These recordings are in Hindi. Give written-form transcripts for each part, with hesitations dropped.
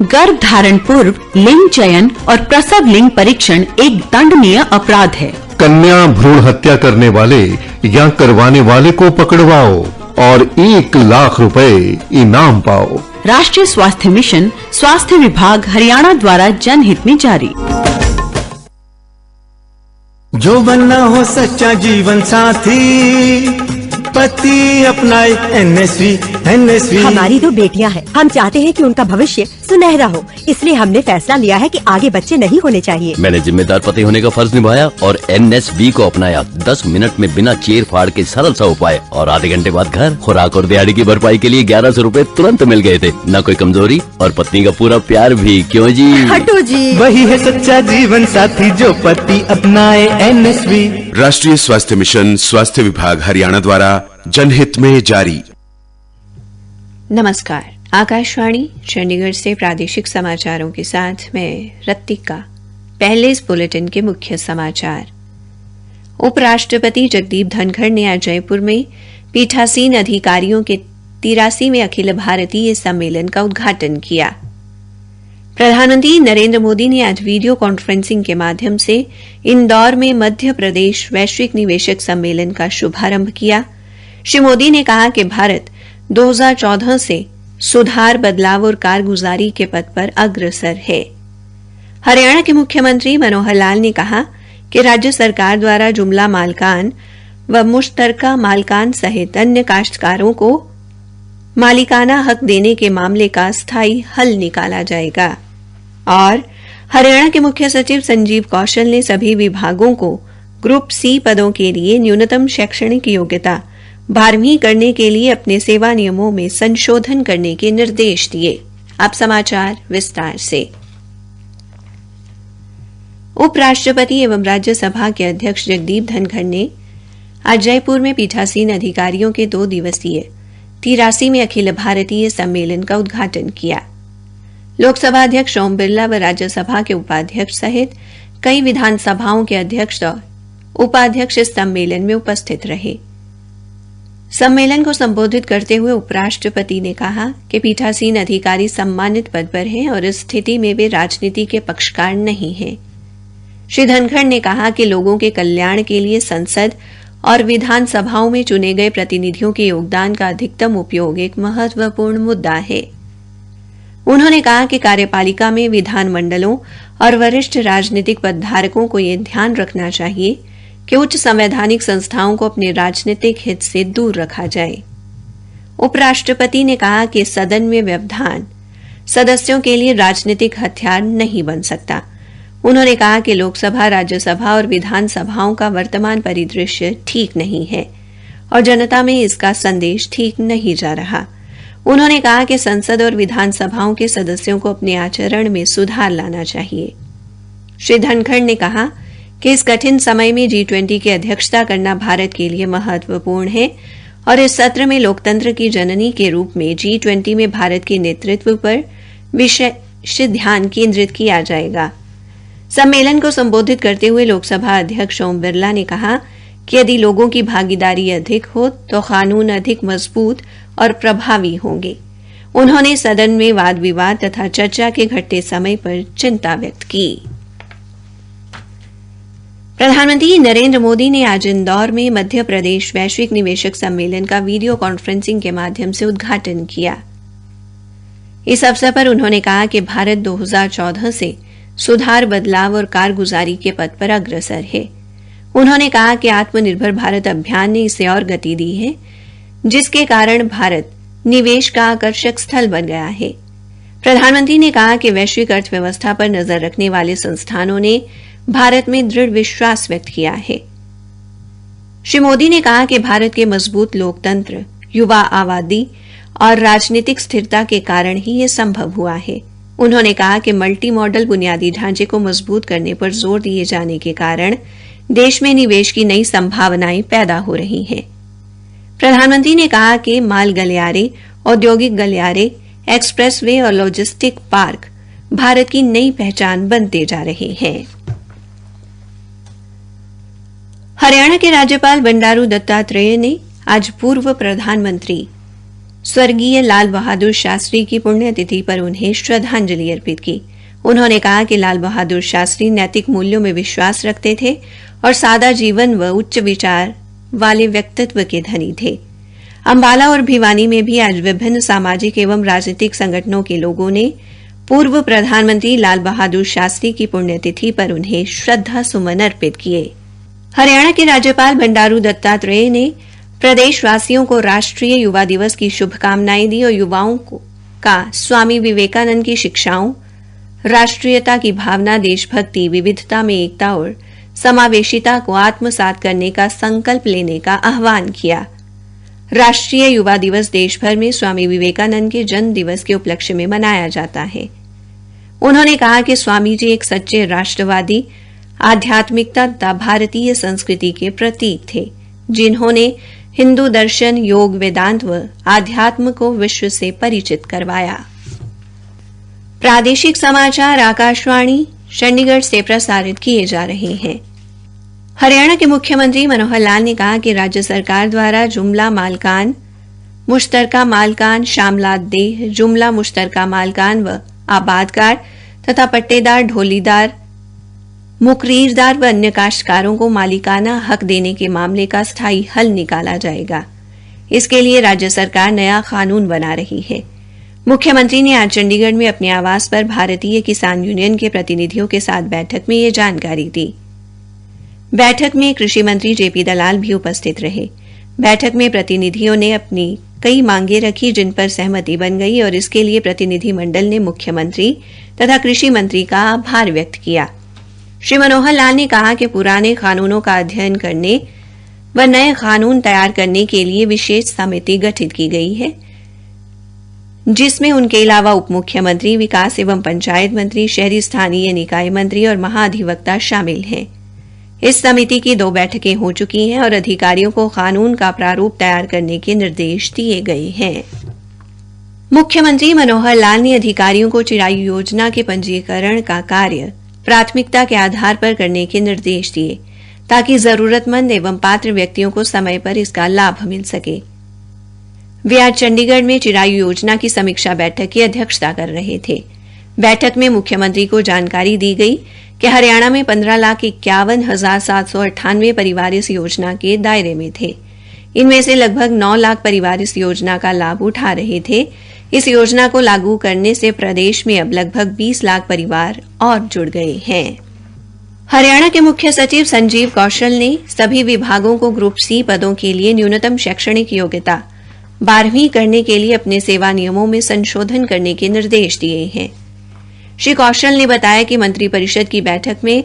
गर्भ धारण पूर्व लिंग चयन और प्रसव लिंग परीक्षण एक दंडनीय अपराध है। कन्या भ्रूण हत्या करने वाले या करवाने वाले को पकड़वाओ और 1 लाख रुपए इनाम पाओ। राष्ट्रीय स्वास्थ्य मिशन, स्वास्थ्य विभाग, हरियाणा द्वारा जनहित में जारी। जो बनना हो सच्चा जीवन साथी, पति अपनाए एनएसवी। हमारी 2 बेटियां हैं, हम चाहते हैं कि उनका भविष्य सुनहरा हो, इसलिए हमने फैसला लिया है कि आगे बच्चे नहीं होने चाहिए। मैंने जिम्मेदार पति होने का फर्ज निभाया और एनएसवी को अपनाया। 10 मिनट में बिना चीर फाड़ के सरल सा उपाय और आधे घंटे बाद घर। खुराक और दिहाड़ी की भरपाई के लिए 1100 रुपए तुरंत मिल गए थे। न कोई कमजोरी और पत्नी का पूरा प्यार भी। क्यों जी? हटो जी। वही है सच्चा जीवन साथी जो पति अपनाए एनएसवी। राष्ट्रीय स्वास्थ्य मिशन, स्वास्थ्य विभाग, हरियाणा द्वारा जनहित में जारी। नमस्कार, आकाशवाणी चंडीगढ़ से प्रादेशिक समाचारों के साथ मैं रत्तिका। पहले इस बुलेटिन के मुख्य समाचार। उपराष्ट्रपति जगदीप धनखड़ ने आज जयपुर में पीठासीन अधिकारियों के 83वें अखिल भारतीय सम्मेलन का उद्घाटन किया। प्रधानमंत्री नरेंद्र मोदी ने आज वीडियो कॉन्फ्रेंसिंग के माध्यम से इंदौर में मध्य प्रदेश वैश्विक निवेशक सम्मेलन का शुभारंभ किया। श्री मोदी ने कहा कि भारत 2014 से सुधार, बदलाव और कारगुजारी के पथ पर अग्रसर है। हरियाणा के मुख्यमंत्री मनोहर लाल ने कहा कि राज्य सरकार द्वारा जुमला मालकान व मुश्तरका मालकान सहित अन्य काश्तकारों को मालिकाना हक देने के मामले का स्थायी हल निकाला जाएगा। और हरियाणा के मुख्य सचिव संजीव कौशल ने सभी विभागों को ग्रुप सी पदों के लिए न्यूनतम शैक्षणिक योग्यता 12वीं करने के लिए अपने सेवा नियमों में संशोधन करने के निर्देश दिए। अब समाचार विस्तार से। उपराष्ट्रपति एवं राज्यसभा के अध्यक्ष जगदीप धनखड़ ने आज जयपुर में पीठासीन अधिकारियों के 2 दिवसीय 83वें अखिल भारतीय सम्मेलन का उद्घाटन किया। लोकसभा अध्यक्ष ओम बिरला व राज्यसभा के उपाध्यक्ष सहित कई विधानसभाओं के अध्यक्ष और उपाध्यक्ष इस सम्मेलन में उपस्थित रहे। सम्मेलन को संबोधित करते हुए उपराष्ट्रपति ने कहा कि पीठासीन अधिकारी सम्मानित पद पर हैं और इस स्थिति में वे राजनीति के पक्षकार नहीं हैं। श्री धनखड़ ने कहा कि लोगों के कल्याण के लिए संसद और विधानसभाओं में चुने गए प्रतिनिधियों के योगदान का अधिकतम उपयोग एक महत्वपूर्ण मुद्दा है। उन्होंने कहा कि कार्यपालिका में विधानमंडलों और वरिष्ठ राजनीतिक पदधारकों को यह ध्यान रखना चाहिए कि उच्च संवैधानिक संस्थाओं को अपने राजनीतिक हित से दूर रखा जाए। उपराष्ट्रपति ने कहा कि सदन में व्यवधान सदस्यों के लिए राजनीतिक हथियार नहीं बन सकता। उन्होंने कहा कि लोकसभा, राज्यसभा और विधानसभाओं का वर्तमान परिदृश्य ठीक नहीं है और जनता में इसका संदेश ठीक नहीं जा रहा। उन्होंने कहा कि संसद और विधानसभाओं के सदस्यों को अपने आचरण में सुधार लाना चाहिए। श्री धनखड़ ने कहा कि इस कठिन समय में G20 की अध्यक्षता करना भारत के लिए महत्वपूर्ण है और इस सत्र में लोकतंत्र की जननी के रूप में G20 में भारत के नेतृत्व पर विशेष ध्यान केंद्रित किया जाएगा। सम्मेलन को संबोधित करते हुए लोकसभा अध्यक्ष ओम बिरला ने कहा कि यदि लोगों की भागीदारी अधिक हो तो कानून अधिक मजबूत और प्रभावी होंगे। उन्होंने सदन में वाद विवाद तथा चर्चा के घटते समय पर चिंता व्यक्त की। प्रधानमंत्री नरेंद्र मोदी ने आज इंदौर में मध्य प्रदेश वैश्विक निवेशक सम्मेलन का वीडियो कॉन्फ्रेंसिंग के माध्यम से उद्घाटन किया। इस अवसर पर उन्होंने कहा कि भारत 2014 से सुधार, बदलाव और कारगुजारी के पथ पर अग्रसर है। उन्होंने कहा कि आत्मनिर्भर भारत अभियान ने इसे और गति दी है, जिसके कारण भारत निवेश का आकर्षक स्थल बन गया है। प्रधानमंत्री ने कहा कि वैश्विक अर्थव्यवस्था पर नजर रखने वाले संस्थानों ने भारत में दृढ़ विश्वास व्यक्त किया है। श्री मोदी ने कहा कि भारत के मजबूत लोकतंत्र, युवा आबादी और राजनीतिक स्थिरता के कारण ही यह संभव हुआ है। उन्होंने कहा कि मल्टी मॉडल बुनियादी ढांचे को मजबूत करने पर जोर दिए जाने के कारण देश में निवेश की नई संभावनाएं पैदा हो रही हैं। प्रधानमंत्री ने कहा कि माल गलियारे, औद्योगिक गलियारे, एक्सप्रेसवे और लॉजिस्टिक पार्क भारत की नई पहचान बनते जा रहे हैं। हरियाणा के राज्यपाल बंडारू दत्तात्रेय ने आज पूर्व प्रधानमंत्री स्वर्गीय लाल बहादुर शास्त्री की पुण्यतिथि पर उन्हें श्रद्धांजलि अर्पित की। उन्होंने कहा कि लाल बहादुर शास्त्री नैतिक मूल्यों में विश्वास रखते थे और सादा जीवन व उच्च विचार वाले व्यक्तित्व के धनी थे। अंबाला और भिवानी में भी आज विभिन्न सामाजिक एवं राजनीतिक संगठनों के लोगों ने पूर्व प्रधानमंत्री लाल बहादुर शास्त्री की पुण्यतिथि पर उन्हें श्रद्धा सुमन अर्पित किए। हरियाणा के राज्यपाल बंडारू दत्तात्रेय ने प्रदेशवासियों को राष्ट्रीय युवा दिवस की शुभकामनाएं दी और युवाओं का स्वामी विवेकानंद की शिक्षाओं, राष्ट्रीयता की भावना, देशभक्ति, विविधता में एकता और समावेशिता को आत्मसात करने का संकल्प लेने का आह्वान किया। राष्ट्रीय युवा दिवस देश भर में स्वामी विवेकानंद के जन्म दिवस के उपलक्ष्य में मनाया जाता है। उन्होंने कहा कि स्वामी जी एक सच्चे राष्ट्रवादी, आध्यात्मिकता तथा भारतीय संस्कृति के प्रतीक थे, जिन्होंने हिंदू दर्शन, योग, वेदांत व आध्यात्म को विश्व से परिचित करवाया। प्रादेशिक समाचार आकाशवाणी चंडीगढ़ से प्रसारित किए जा रहे हैं। हरियाणा के मुख्यमंत्री मनोहर लाल ने कहा कि राज्य सरकार द्वारा जुमला मालकान, मुश्तरका मालकान, शामलात देह, जुमला मुश्तरका मालकान व आबादकार तथा पट्टेदार, ढोलीदार, मुकरीरदार व अन्य काश्तकारों को मालिकाना हक देने के मामले का स्थायी हल निकाला जाएगा। इसके लिए राज्य सरकार नया कानून बना रही है। मुख्यमंत्री ने आज चंडीगढ़ में अपने आवास पर भारतीय किसान यूनियन के प्रतिनिधियों के साथ बैठक में यह जानकारी दी। बैठक में कृषि मंत्री जेपी दलाल भी उपस्थित रहे। बैठक में प्रतिनिधियों ने अपनी कई मांगे रखी, जिन पर सहमति बन गई और इसके लिए प्रतिनिधि मंडल ने मुख्यमंत्री तथा कृषि मंत्री का आभार व्यक्त किया। श्री मनोहर लाल ने कहा कि पुराने कानूनों का अध्ययन करने व नए कानून तैयार करने के लिए विशेष समिति गठित की गई है, जिसमें उनके अलावा उप मुख्यमंत्री, विकास एवं पंचायत मंत्री, शहरी स्थानीय निकाय मंत्री और महाधिवक्ता शामिल हैं। इस समिति की 2 बैठकें हो चुकी हैं और अधिकारियों को कानून का प्रारूप तैयार करने के निर्देश दिए गए हैं। मुख्यमंत्री मनोहर लाल ने अधिकारियों को चिरायु योजना के पंजीकरण का कार्य प्राथमिकता के आधार पर करने के निर्देश दिए, ताकि जरूरतमंद एवं पात्र व्यक्तियों को समय पर इसका लाभ मिल सके। वे आज चंडीगढ़ में चिरायु योजना की समीक्षा बैठक की अध्यक्षता कर रहे थे। बैठक में मुख्यमंत्री को जानकारी दी गई कि हरियाणा में 15,51,798 परिवार इस योजना के दायरे में थे। इनमें से लगभग 9 लाख परिवार इस योजना का लाभ उठा रहे थे। इस योजना को लागू करने से प्रदेश में अब लगभग 20 लाख परिवार और जुड़ गए हैं। हरियाणा के मुख्य सचिव संजीव कौशल ने सभी विभागों को ग्रुप सी पदों के लिए न्यूनतम शैक्षणिक योग्यता 12वीं करने के लिए अपने सेवा नियमों में संशोधन करने के निर्देश दिए हैं। श्री कौशल ने बताया कि मंत्रिपरिषद की बैठक में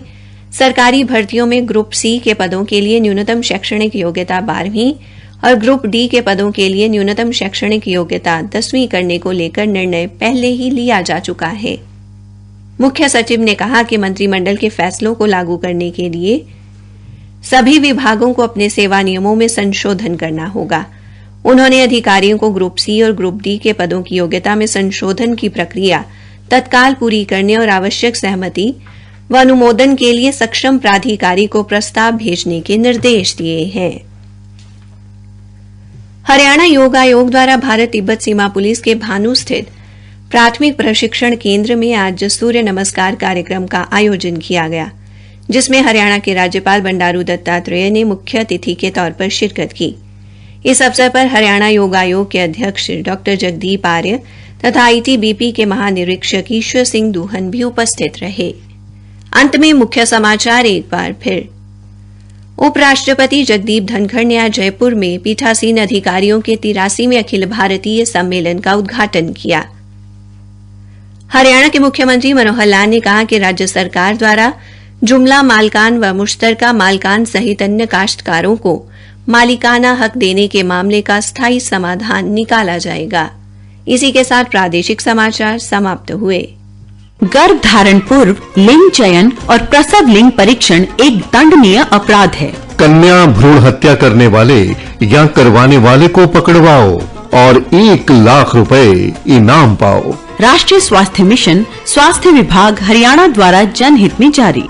सरकारी भर्तियों में ग्रुप सी के पदों के लिए न्यूनतम शैक्षणिक योग्यता 12वीं और ग्रुप डी के पदों के लिए न्यूनतम शैक्षणिक योग्यता 10वीं करने को लेकर निर्णय पहले ही लिया जा चुका है। मुख्य सचिव ने कहा कि मंत्रिमंडल के फैसलों को लागू करने के लिए सभी विभागों को अपने सेवा नियमों में संशोधन करना होगा। उन्होंने अधिकारियों को ग्रुप सी और ग्रुप डी के पदों की योग्यता में संशोधन की प्रक्रिया तत्काल पूरी करने और आवश्यक सहमति व अनुमोदन के लिए सक्षम प्राधिकारी को प्रस्ताव भेजने के निर्देश दिए हैं। हरियाणा योग आयोग द्वारा भारत तिब्बत सीमा पुलिस के भानु स्थित प्राथमिक प्रशिक्षण केंद्र में आज सूर्य नमस्कार कार्यक्रम का आयोजन किया गया, जिसमें हरियाणा के राज्यपाल बंडारू दत्तात्रेय ने मुख्य अतिथि के तौर पर शिरकत की। इस अवसर पर हरियाणा योग आयोग के अध्यक्ष डॉ जगदीप आर्य तथा आईटीबीपी के महानिरीक्षक ईश्वर सिंह दूहन भी उपस्थित रहे। अंत में मुख्य समाचार एक बार फिर। उपराष्ट्रपति जगदीप धनखड़ ने आज जयपुर में पीठासीन अधिकारियों के 83वें अखिल भारतीय सम्मेलन का उद्घाटन किया। हरियाणा के मुख्यमंत्री मनोहर लाल ने कहा कि राज्य सरकार द्वारा जुमला मालकान व मुश्तरका मालकान सहित अन्य काश्तकारों को मालिकाना हक देने के मामले का स्थायी समाधान निकाला जाएगा। इसी के साथ प्रादेशिक समाचार समाप्त हुए। गर्भ धारण पूर्व लिंग चयन और प्रसव लिंग परीक्षण एक दंडनीय अपराध है। कन्या भ्रूण हत्या करने वाले या करवाने वाले को पकड़वाओ और 1 लाख रुपए इनाम पाओ। राष्ट्रीय स्वास्थ्य मिशन, स्वास्थ्य विभाग हरियाणा द्वारा जनहित में जारी।